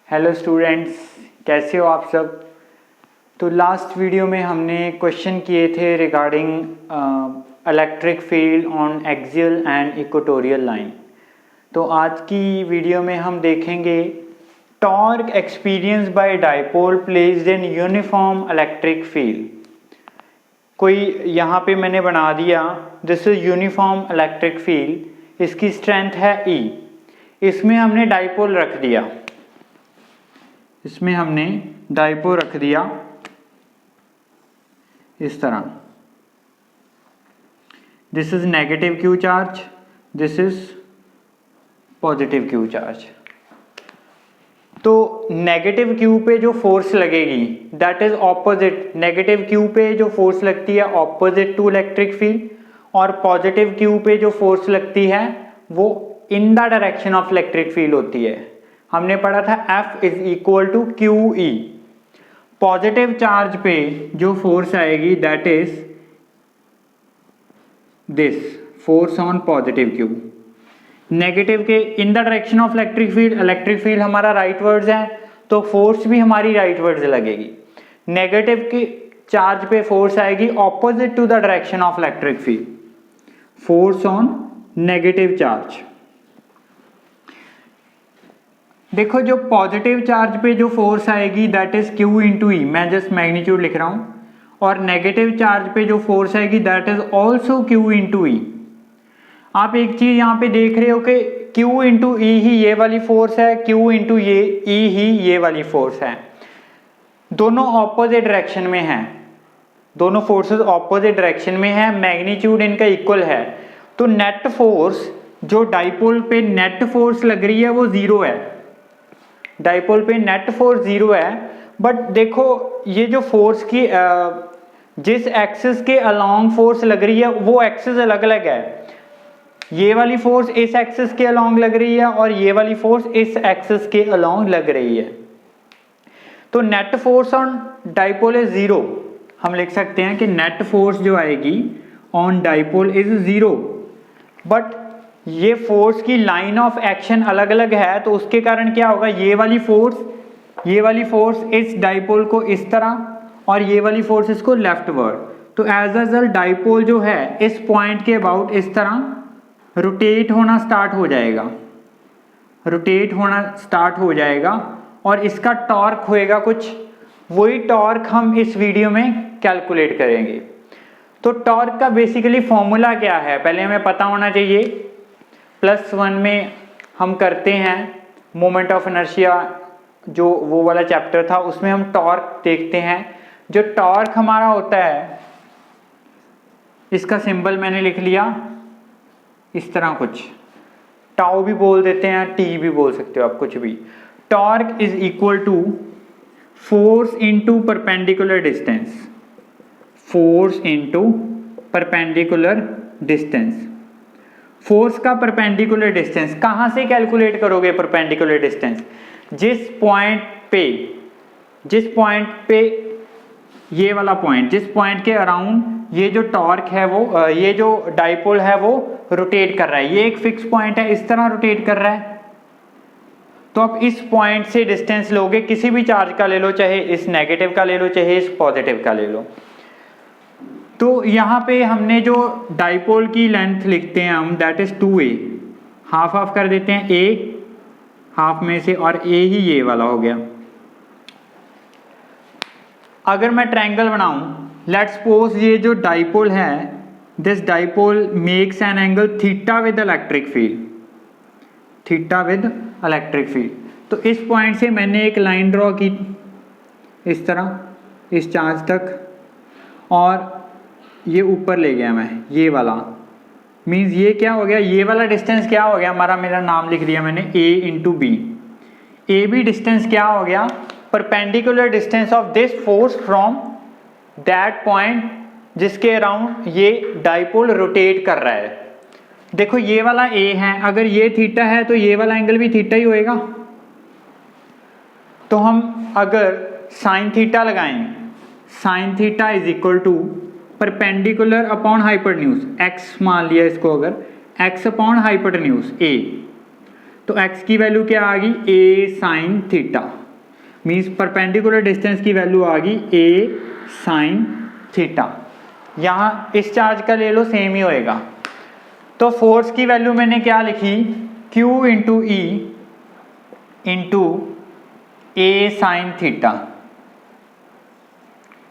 Hello students, कैसे हो आप सब। तो लास्ट वीडियो में हमने क्वेश्चन किए थे regarding electric field on axial and equatorial line. तो आज की वीडियो में हम देखेंगे torque experience by dipole placed in uniform electric field. कोई यहाँ पे मैंने बना दिया, this is uniform electric field, इसकी स्ट्रेंथ है E। इसमें हमने डाइपोल रख दिया, इसमें हमने डाइपोल रख दिया इस तरह। This is negative Q charge, this is positive Q charge. तो नेगेटिव क्यू पे जो फोर्स लगेगी that is opposite, negative Q पे जो फोर्स लगती है ऑपोजिट टू इलेक्ट्रिक फील्ड, और पॉजिटिव क्यू पे जो फोर्स लगती है वो in the direction of electric field होती है। हमने पढ़ा था F is equal to Q E. Positive charge पे जो फोर्स आएगी that is this force on positive Q. Negative के in the direction of electric field हमारा राइटवर्ड्स है, तो फोर्स भी हमारी राइटवर्ड्स लगेगी। नेगेटिव के चार्ज पे फोर्स आएगी opposite to the direction of electric field, force on negative charge. देखो जो पॉजिटिव चार्ज पे जो फोर्स आएगी that is Q into E, मैं जस्ट मैग्नीट्यूड लिख रहा हूं, और नेगेटिव चार्ज पे जो फोर्स आएगी that is also Q into E. आप एक चीज यहाँ पे देख रहे हो कि Q इंटू ई ही ये वाली फोर्स है, Q इंटू ये ई ही ये वाली फोर्स है। दोनों ऑपोजिट डायरेक्शन में है, दोनों फोर्सेस ऑपोजिट डायरेक्शन में है, मैग्नीट्यूड इनका इक्वल है। तो नेट फोर्स जो डाइपोल पे नेट फोर्स लग रही है वो जीरो है, डाइपोल पे नेट फोर्स जीरो है। बट देखो ये जो फोर्स की जिस एक्सिस के अलोंग फोर्स लग रही है वो एक्सिस अलग अलग है। ये वाली फोर्स इस एक्सिस के अलोंग लग रही है और ये वाली फोर्स इस एक्सिस के अलोंग लग रही है। तो net force on dipole is zero. हम लिख सकते हैं कि नेट फोर्स जो आएगी on dipole is zero, but ये फोर्स की लाइन ऑफ एक्शन अलग अलग है, तो उसके कारण क्या होगा, ये वाली फोर्स इस डाइपोल को इस तरह और ये वाली फोर्स इसको लेफ्टवर्ड। तो एज अ रिजल्ट डाइपोल जो है इस पॉइंट के अबाउट इस तरह रोटेट होना स्टार्ट हो जाएगा, और इसका टॉर्क होएगा कुछ, वही टॉर्क हम इस वीडियो में कैलकुलेट करेंगे। तो टॉर्क का बेसिकली फॉर्मूला क्या है पहले हमें पता होना चाहिए। +1 में हम करते हैं मोमेंट ऑफ इनर्शिया, जो वो वाला चैप्टर था, उसमें हम टॉर्क देखते हैं। जो टॉर्क हमारा होता है, इसका सिंबल मैंने लिख लिया इस तरह कुछ, टाउ भी बोल देते हैं, टी भी बोल सकते हो आप, कुछ भी। Torque is equal to force into perpendicular distance, force into perpendicular distance. Force का परपेंडिकुलर डिस्टेंस कहां से कैलकुलेट करोगे? परपेंडिकुलर डिस्टेंस जिस पॉइंट पे ये वाला पॉइंट, जिस पॉइंट के अराउंड ये जो टॉर्क है वो ये जो डाइपोल है वो रोटेट कर रहा है, ये एक फिक्स पॉइंट है, इस तरह रोटेट कर रहा है। तो आप इस पॉइंट से डिस्टेंस लोगे, किसी भी चार्ज का ले लो, चाहे इस नेगेटिव का ले लो चाहे इस पॉजिटिव का ले लो। तो यहाँ पे हमने जो डाइपोल की लेंथ लिखते हैं हम that is 2a, half half कर देते हैं, a हाफ में से और a ही ये वाला हो गया। अगर मैं ट्रायंगल बनाऊं, लेट्स सपोज ये जो डाइपोल है, this dipole makes an angle theta with electric field. तो इस पॉइंट से मैंने एक लाइन ड्रॉ की इस तरह इस चार्ज तक, और ये ऊपर ले गया मैं, ये वाला मीन्स ये क्या हो गया, ये वाला डिस्टेंस क्या हो गया हमारा, मेरा नाम लिख दिया मैंने a into B. A B distance क्या हो गया, perpendicular distance of this force from that point जिसके अराउंड ये डाइपोल रोटेट कर रहा है। देखो ये वाला a है, अगर ये थीटा है तो ये वाला एंगल भी थीटा ही होएगा। तो हम अगर साइन थीटा लगाएं, sine theta is equal to perpendicular upon hypotenuse, x मान लिया इसको, अगर x अपॉन हाइपोटेन्यूज a, तो x की वैल्यू क्या आ गई, a sin theta. Means perpendicular distance की वैल्यू आ गई ए साइन थीटा। यहाँ इस चार्ज का ले लो, सेम ही होएगा। तो फोर्स की वैल्यू मैंने क्या लिखी, Q इंटू ई इंटू ए साइन थीटा,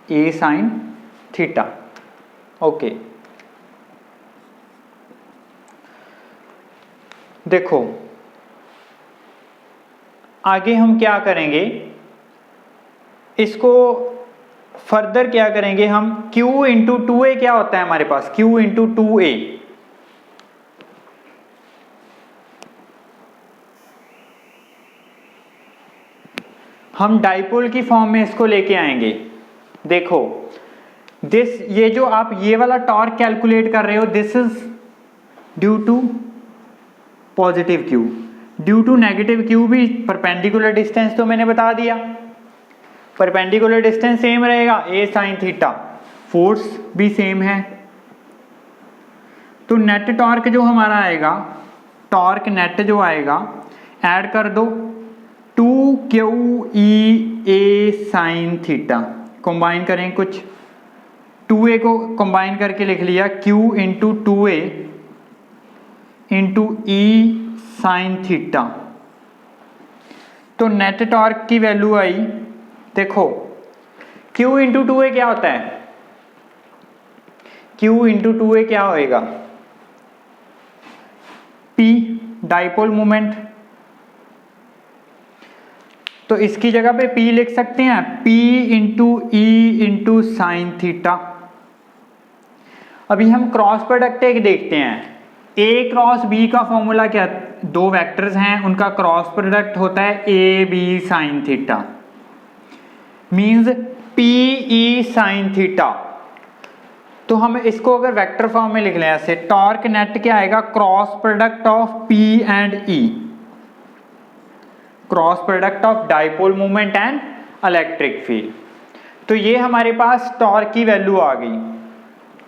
ए साइन थीटा। ओके, देखो आगे हम क्या करेंगे, इसको फर्दर क्या करेंगे हम, Q इंटू 2A क्या होता है हमारे पास, Q इंटू 2A, हम डाइपोल की फॉर्म में इसको लेके आएंगे। देखो दिस, ये जो आप ये वाला टॉर्क कैलकुलेट कर रहे हो, this is due to positive Q, due to negative Q भी परपेंडिकुलर डिस्टेंस तो मैंने बता दिया, परपेंडिकुलर डिस्टेंस सेम रहेगा ए साइन थीटा, फोर्स भी सेम है। तो नेट टॉर्क जो हमारा आएगा, टॉर्क नेट जो आएगा, ऐड कर दो 2QE साइन थीटा, कंबाइन करें कुछ, 2A को कंबाइन करके लिख लिया Q into 2A into E sine theta. तो नेट टॉर्क की वैल्यू आई, देखो Q इंटू 2A क्या होता है, Q इंटू 2A क्या होएगा, P डाइपोल मोमेंट। तो इसकी जगह पे P लिख सकते हैं, P into E into sine theta. अभी हम क्रॉस प्रोडक्ट एक देखते हैं, A क्रॉस B का फॉर्मूला क्या, दो वेक्टर्स हैं उनका क्रॉस प्रोडक्ट होता है AB sine theta, means PE sine theta. तो हम इसको अगर वेक्टर फॉर्म में लिख लें ऐसे, टॉर्क नेट क्या आएगा, cross product of P and E, cross product of dipole moment and electric field. तो ये हमारे पास टॉर्क की वैल्यू आ गई।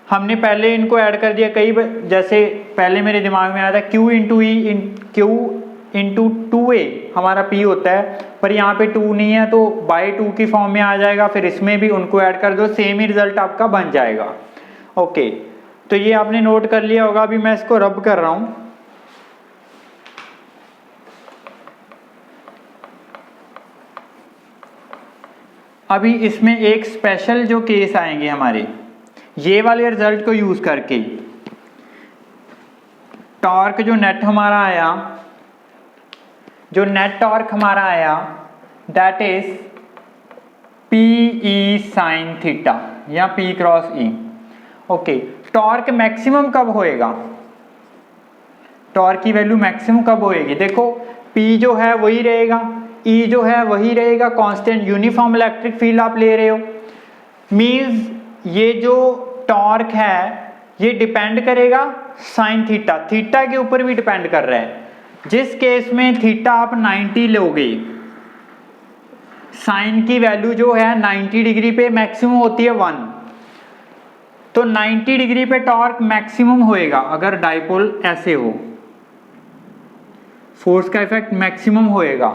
हमने पहले इनको ऐड कर दिया, कई जैसे पहले मेरे दिमाग में आया था Q इंटू ई, Q इंटू 2A हमारा P होता है, पर यहाँ पे 2 नहीं है तो बाई 2 की फॉर्म में आ जाएगा, फिर इसमें भी उनको ऐड कर दो, सेम ही रिजल्ट आपका बन जाएगा। ओके, तो ये आपने नोट कर लिया होगा। अभी मैं इसको रब कर रहा हूँ। अभी इसमें एक स्पेशल जो केस आएंगे हमारे, ये वाले रिजल्ट को यूज करके टॉर्क जो नेट हमारा आया, जो नेट टॉर्क हमारा आया that is PE sine theta या P cross E। Okay, torque maximum कब होएगा, टॉर्क की वैल्यू मैक्सिमम कब होएगी, देखो P जो है वही रहेगा, E जो है वही रहेगा, कांस्टेंट यूनिफॉर्म इलेक्ट्रिक फील्ड आप ले रहे हो, मींस ये जो टॉर्क है ये डिपेंड करेगा साइन थीटा, थीटा के ऊपर भी डिपेंड कर रहा है। जिस केस में थीटा आप 90 लोगे, साइन की वैल्यू जो है 90 डिग्री पे मैक्सिमम होती है 1, तो 90 डिग्री पे टॉर्क मैक्सिमम होएगा अगर डाइपोल ऐसे हो, फोर्स का इफेक्ट मैक्सिमम होएगा।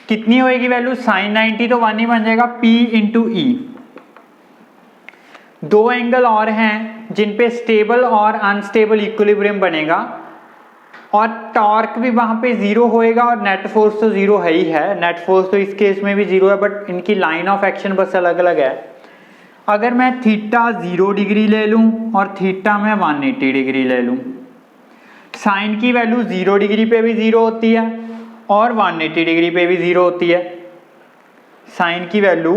कितनी होएगी वैल्यू, साइन 90 तो 1 ही बन जाएगा, P इंटू ई। दो एंगल और हैं जिन पे स्टेबल और अनस्टेबल इक्विलिब्रियम बनेगा, और टॉर्क भी वहां पे जीरो होएगा, और नेट फोर्स तो जीरो है ही है, नेट फोर्स तो इस केस में भी जीरो है, बट इनकी लाइन ऑफ एक्शन बस अलग अलग है। अगर मैं थीटा 0 डिग्री ले लूं और थीटा मैं 180 डिग्री ले लूं, साइन की वैल्यू 0 डिग्री पे भी जीरो होती है और 180 डिग्री पे भी जीरो होती है। साइन की वैल्यू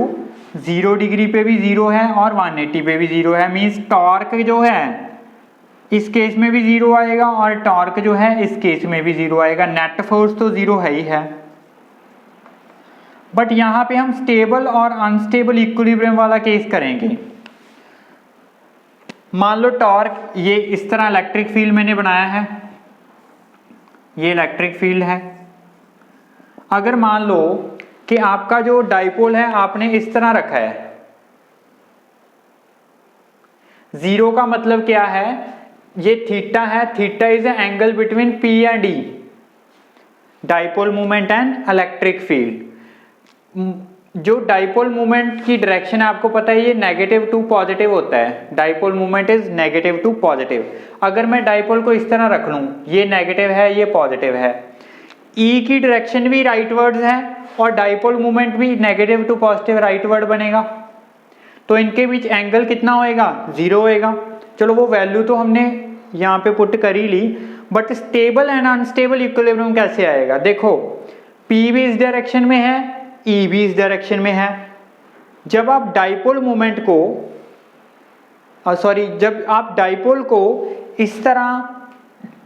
0 डिग्री पे भी जीरो है और 180 पे भी जीरो है, मींस टॉर्क जो है इस केस में भी जीरो आएगा और टॉर्क जो है इस केस में भी जीरो आएगा। नेट फोर्स तो जीरो है ही है, बट यहां पे हम स्टेबल और अनस्टेबल इक्विलिब्रियम वाला केस करेंगे। मान लो टॉर्क ये इस तरह इलेक्ट्रिक फील्ड मैंने बनाया है, ये इलेक्ट्रिक फील्ड है। अगर मान लो कि आपका जो डाइपोल है आपने इस तरह रखा है, जीरो का मतलब क्या है, ये थीटा है, theta is A angle between P and E, dipole moment and electric field. जो डाइपोल मूवमेंट की डायरेक्शन है आपको पता है ये नेगेटिव टू पॉजिटिव होता है। Dipole movement is negative to positive. अगर मैं डाइपोल को इस तरह रख लूं, ये नेगेटिव है ये पॉजिटिव है, ई की डायरेक्शन भी राइटवर्ड्स है और डाइपोल मूवमेंट भी नेगेटिव टू पॉजिटिव राइटवर्ड बनेगा, तो इनके बीच एंगल कितना होएगा, 0 होएगा। चलो वो वैल्यू तो हमने यहाँ पे पुट कर ही ली, but stable and unstable equilibrium कैसे आएगा? देखो P भी इस डायरेक्शन में है, E भी इस डायरेक्शन में है। जब आप डाइपोल मोमेंट को जब आप डाइपोल को इस तरह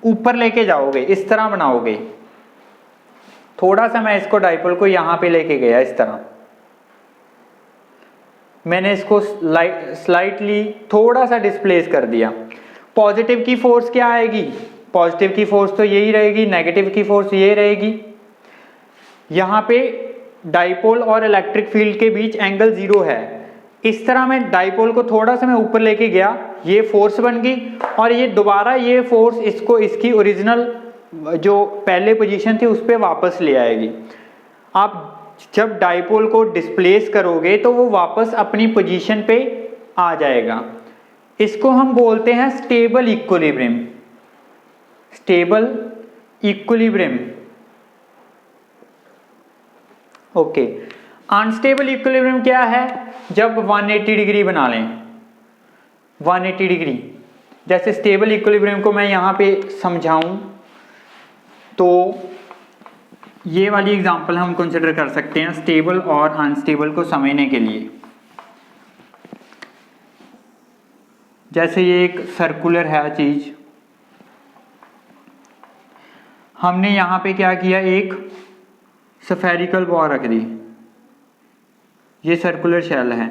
ऊपर लेके जाओगे, इस तरह बनाओगे, थोड़ा सा मैं इसको डाइपोल को यहां पे लेके गया, इस तरह मैंने इसको स्लाइटली थोड़ा सा डिस्प्लेस कर दिया, पॉजिटिव की फोर्स क्या आएगी? पॉजिटिव की फोर्स तो यही रहेगी, नेगेटिव की फोर्स ये रहेगी। यहाँ पे डाइपोल और इलेक्ट्रिक फील्ड के बीच एंगल 0 है। इस तरह मैं डाइपोल को थोड़ा सा मैं ऊपर लेके गया, ये फोर्स बन गई, और ये दोबारा ये फोर्स इसको इसकी ओरिजिनल जो पहले पोजीशन थी उस पर वापस ले आएगी। आप जब डाइपोल को डिस्प्लेस करोगे तो वो वापस अपनी पोजीशन पे आ जाएगा। इसको हम बोलते हैं stable equilibrium. Stable equilibrium, okay. Unstable equilibrium क्या है? जब 180 डिग्री बना लें, 180 डिग्री। जैसे स्टेबल इक्विलिब्रियम को मैं यहाँ पे समझाऊं तो ये वाली एग्जांपल हम कंसिडर कर सकते हैं स्टेबल और अनस्टेबल को समझने के लिए। जैसे ये एक सर्कुलर है चीज, हमने यहाँ पे क्या किया, एक स्फेरिकल बॉल रख दी, ये सर्कुलर शेल है।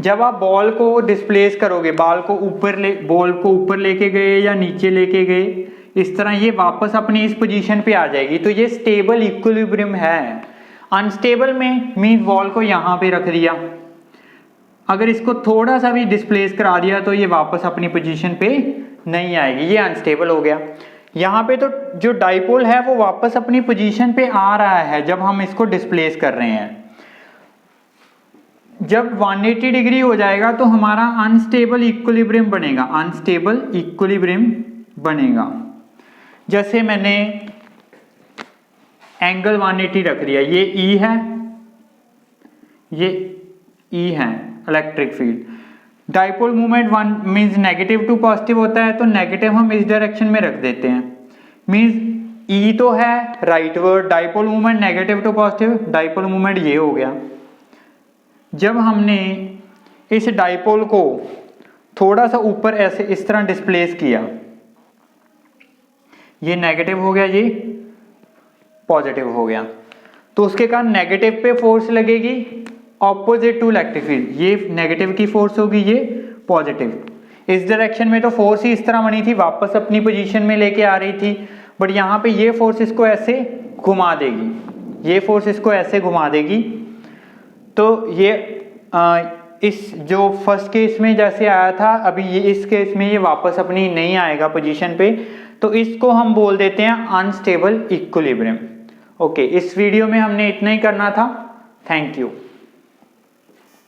जब आप बॉल को डिस्प्लेस करोगे, बॉल को ऊपर लेके गए या नीचे लेके गए, इस तरह ये वापस अपनी इस पोजीशन पे आ जाएगी, तो ये स्टेबल इक्विलिब्रियम है। अनस्टेबल में मीन बॉल को यहाँ पे रख दिया, अगर इसको थोड़ा सा भी डिस्प्लेस करा दिया तो ये वापस अपनी पोजीशन पे नहीं आएगी, ये अनस्टेबल हो गया। यहाँ पे तो जो डाइपोल है वो वापस अपनी पोजीशन पे आ रहा है जब हम इसको डिस्प्लेस कर रहे हैं। जब 180 डिग्री हो जाएगा तो हमारा अनस्टेबल इक्विलिब्रियम बनेगा, अनस्टेबल इक्विलिब्रियम बनेगा। जैसे मैंने एंगल 180 रख दिया, ये E है, ये E है electric field. Dipole movement 1 means negative to positive होता है, तो नेगेटिव हम इस डायरेक्शन में रख देते हैं, मीन्स E तो है rightward, dipole movement negative to positive, dipole movement ये हो गया। जब हमने इस डाइपोल को थोड़ा सा ऊपर ऐसे इस तरह डिस्प्लेस किया, ये नेगेटिव हो गया, ये पॉजिटिव हो गया, तो उसके कारण नेगेटिव पे फोर्स लगेगी ऑपोजिट टू इलेक्ट्रिक फील्ड, ये नेगेटिव की फोर्स होगी, ये पॉजिटिव। इस डायरेक्शन में तो फोर्स ही इस तरह बनी थी, वापस अपनी पोजीशन में लेके आ रही थी, बट यहाँ पे ये फोर्स इसको ऐसे घुमा देगी, ये फोर्स इसको ऐसे घुमा देगी। तो ये इस जो फर्स्ट केस में जैसे आया था, अभी ये इस केस में ये वापस अपनी नहीं आएगा पोजीशन पे, तो इसको हम बोल देते हैं अनस्टेबल इक्विलिब्रियम। ओके, इस वीडियो में हमने इतना ही करना था। Thank you.